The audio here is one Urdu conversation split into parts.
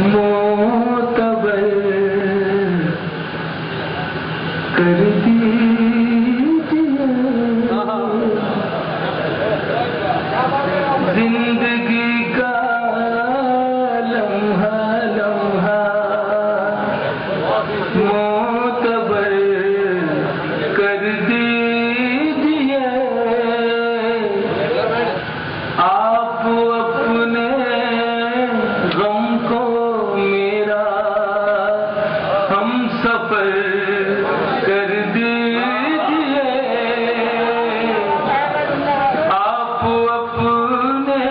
معتبر کر دیجئے زندگی کا لمحہ لمحہ معتبر کر دیجئے آپ اپنے غم کو میرا ہم سفر کر دیجئے آپ اپنے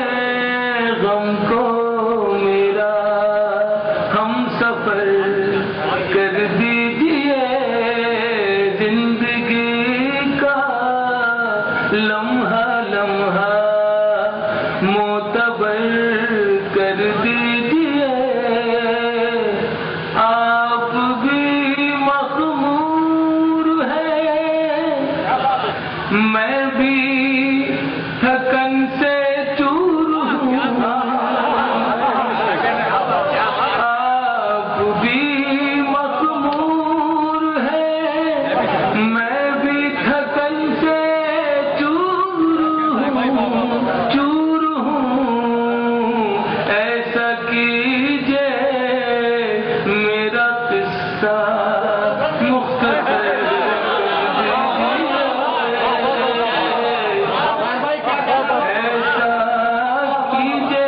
غم کو میرا ہم سفر کر دیجئے زندگی کا لمحہ لمحہ معتبر کر دیجئے آپ بھی مخمور ہیں میں بھی تھکن سے چور ہوں آپ بھی مخمور ہیں میں بھی تھکن سے چور ہوں ایسا کیجئے میرا قصہ مختصر ایسا کیجئے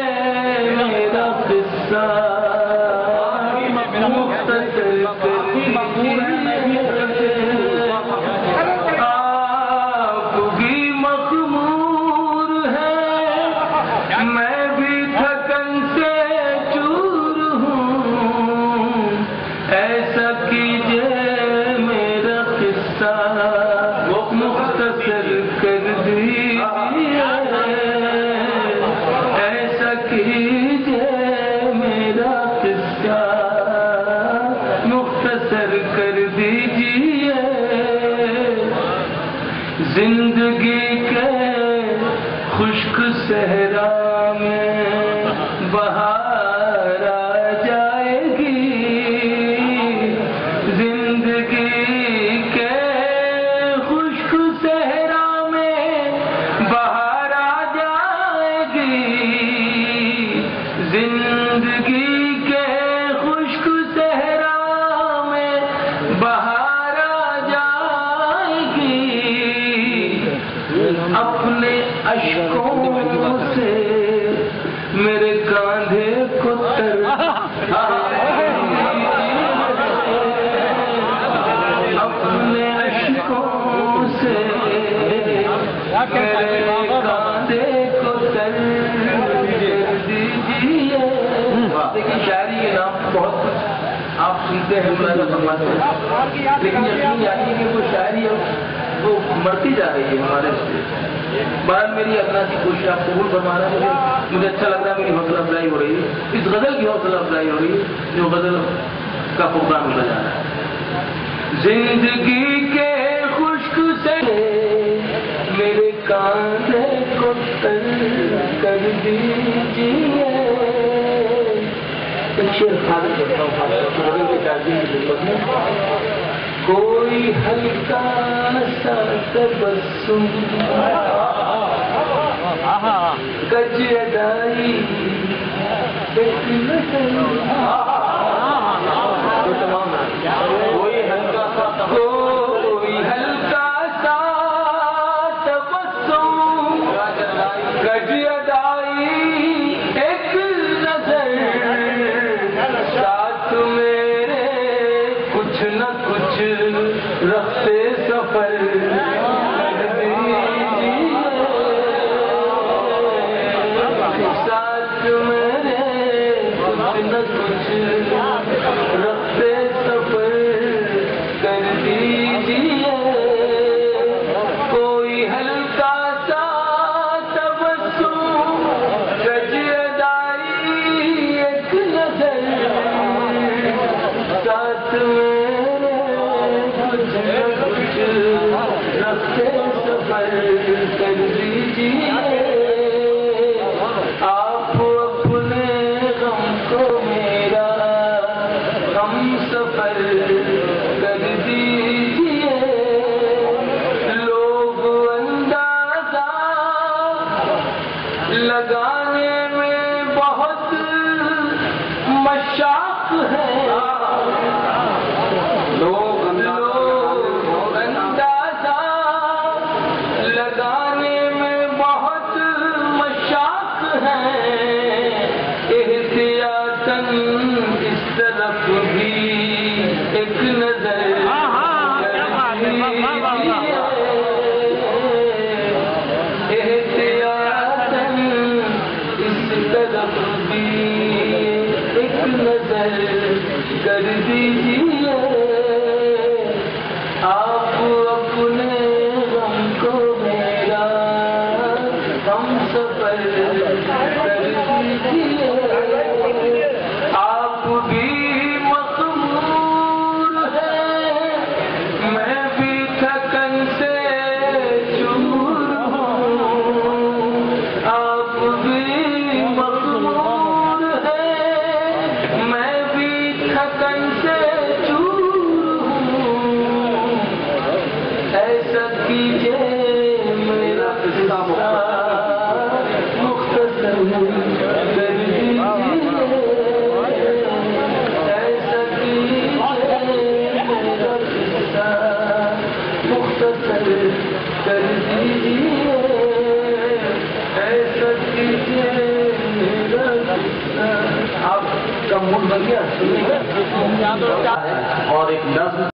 میرا قصہ مختصر آپ بھی مخمور ہیں میں بھی تھکن سے چور ہوں ایسا کیجئے میرا قصہ مختصر کر دیجئے ایسا کیجئے میرا قصہ مختصر کر دیجئے زندگی کے خشک صحرا میں بہار آ جائے گی زندگی کے خشک صحرا میں بہار آ جائے گی زندگی کے خشک صحرا میں بہار آ جائے گی اپنے اشکوں سے میرے کاندھے کو تر اپنے اشکوں سے میرے کاندھے کو تر دیجئے دیکھیں شاعری یہ نام بہت کچھ آپ سنتے ہیں فرماتے ہیں لیکن یقین جانیے کہ وہ شاعری وہ مرتی جا رہی ہے ہمارے سے بہرحال میری اپنا سی کوشش آپ قبول فرما رہے ہیں مجھے اچھا لگ رہا ہے میری حوصلہ افزائی ہو رہی ہے اس غزل کی حوصلہ افزائی ہو رہی ہے جو غزل کا پروگرام ملا جا رہا ہے زندگی کے خشک سے میرے کاندھے کو تر کر دیجئے شیر خالد کرتا ہوں غزل کے تعلیم کی خدمت میں کوئی ہلکا سا تبسم کج ادائی ایک نظر کوئی ہلکا سا تبسم کج ادائی ایک نظر ساتھ میرے کچھ نہ کچھ رختے سفر کر دیجئے ساتھ میرے کچھ نہ کچھ ہے لوگ اندازہ لگانے میں بہت مشاق ہے احتیاطاً اس طرف بھی ایک نظر کر دیجیے آپ اپنے غم کو میرا ہم سفر کر دیجیے آپ بھی مخمور ہیں میں بھی تھکن سے چور ہوں آپ بھی مخمور ہیں میں بھی تھکن سے چور ہوں ایسا کیجیے میرا مختصر کر دیجیے ایسا کیجیے میرا مختصر کر دیجیے ایسا کیجیے میرا آپ کا موڈ بن گیا اور ایک نظم